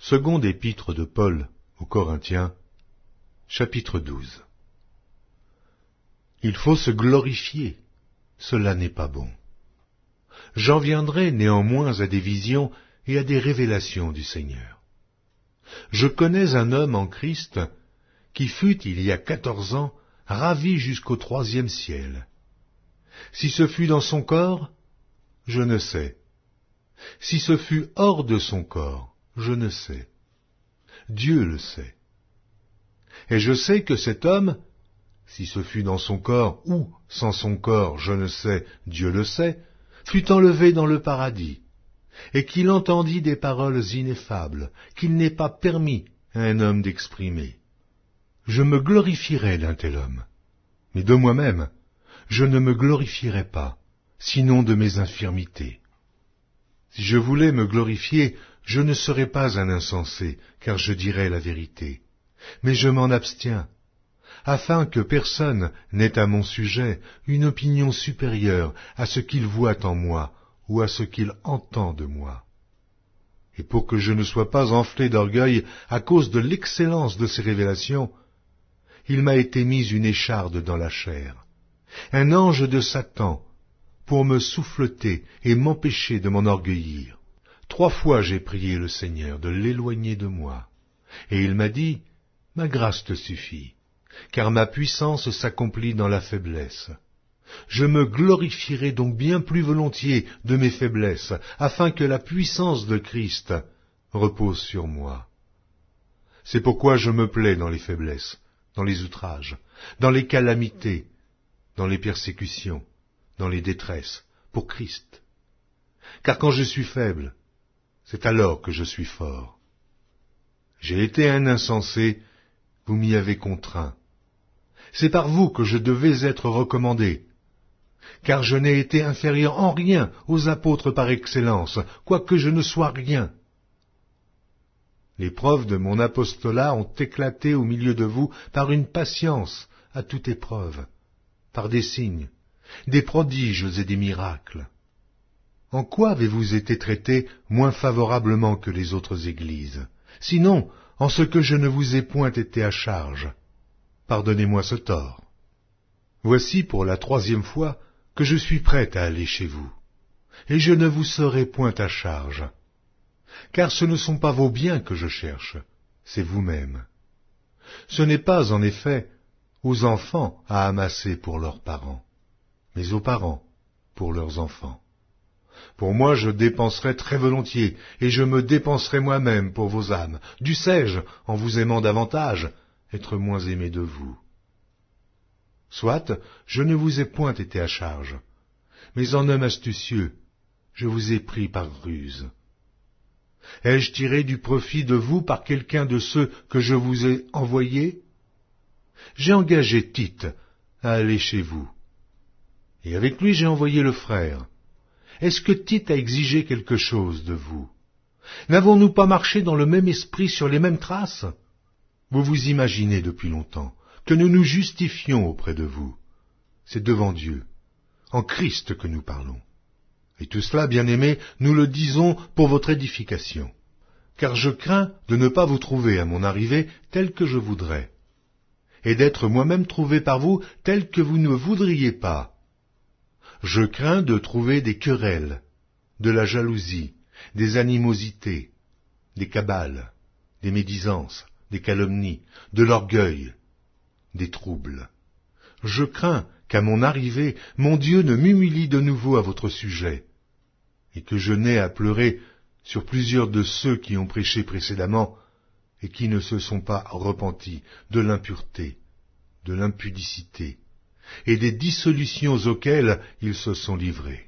Seconde épître de Paul aux Corinthiens, chapitre 12. Il faut se glorifier, cela n'est pas bon. J'en viendrai néanmoins à des visions et à des révélations du Seigneur. Je connais un homme en Christ qui fut, il y a 14 ans, ravi jusqu'au 3e ciel. Si ce fut dans son corps, je ne sais. Si ce fut hors de son corps, je ne sais. Dieu le sait. Et je sais que cet homme, si ce fut dans son corps ou sans son corps, je ne sais, Dieu le sait, fut enlevé dans le paradis, et qu'il entendit des paroles ineffables, qu'il n'est pas permis à un homme d'exprimer. Je me glorifierais d'un tel homme, mais de moi-même, je ne me glorifierais pas, sinon de mes infirmités. Si je voulais me glorifier, je ne serais pas un insensé, car je dirais la vérité. Mais je m'en abstiens, afin que personne n'ait à mon sujet une opinion supérieure à ce qu'il voit en moi ou à ce qu'il entend de moi. Et pour que je ne sois pas enflé d'orgueil à cause de l'excellence de ces révélations, il m'a été mis une écharde dans la chair, un ange de Satan, pour me souffleter et m'empêcher de m'enorgueillir. 3 fois j'ai prié le Seigneur de l'éloigner de moi, et il m'a dit, « Ma grâce te suffit, car ma puissance s'accomplit dans la faiblesse. Je me glorifierai donc bien plus volontiers de mes faiblesses, afin que la puissance de Christ repose sur moi. C'est pourquoi je me plais dans les faiblesses, dans les outrages, dans les calamités, dans les persécutions, dans les détresses, pour Christ. Car quand je suis faible, c'est alors que je suis fort. J'ai été un insensé, vous m'y avez contraint. C'est par vous que je devais être recommandé, car je n'ai été inférieur en rien aux apôtres par excellence, quoique je ne sois rien. Les preuves de mon apostolat ont éclaté au milieu de vous par une patience à toute épreuve, par des signes, des prodiges et des miracles. En quoi avez-vous été traités moins favorablement que les autres églises? Sinon, en ce que je ne vous ai point été à charge. Pardonnez-moi ce tort. Voici pour la 3e fois que je suis prêt à aller chez vous, et je ne vous serai point à charge. Car ce ne sont pas vos biens que je cherche, c'est vous-même. Ce n'est pas, en effet, aux enfants à amasser pour leurs parents, mais aux parents pour leurs enfants. Pour moi, je dépenserai très volontiers, et je me dépenserai moi-même pour vos âmes. Dussé-je, en vous aimant davantage, être moins aimé de vous? Soit, je ne vous ai point été à charge, mais en homme astucieux, je vous ai pris par ruse. Ai-je tiré du profit de vous par quelqu'un de ceux que je vous ai envoyés? J'ai engagé Tite à aller chez vous, et avec lui j'ai envoyé le frère. Est-ce que Tite a exigé quelque chose de vous? N'avons-nous pas marché dans le même esprit sur les mêmes traces? Vous vous imaginez depuis longtemps que nous nous justifions auprès de vous. C'est devant Dieu, en Christ que nous parlons. Et tout cela, bien-aimés, nous le disons pour votre édification. Car je crains de ne pas vous trouver à mon arrivée tel que je voudrais, et d'être moi-même trouvé par vous tel que vous ne voudriez pas. Je crains de trouver des querelles, de la jalousie, des animosités, des cabales, des médisances, des calomnies, de l'orgueil, des troubles. Je crains qu'à mon arrivée, mon Dieu ne m'humilie de nouveau à votre sujet, et que je n'aie à pleurer sur plusieurs de ceux qui ont prêché précédemment et qui ne se sont pas repentis de l'impureté, de l'impudicité, et des dissolutions auxquelles ils se sont livrés.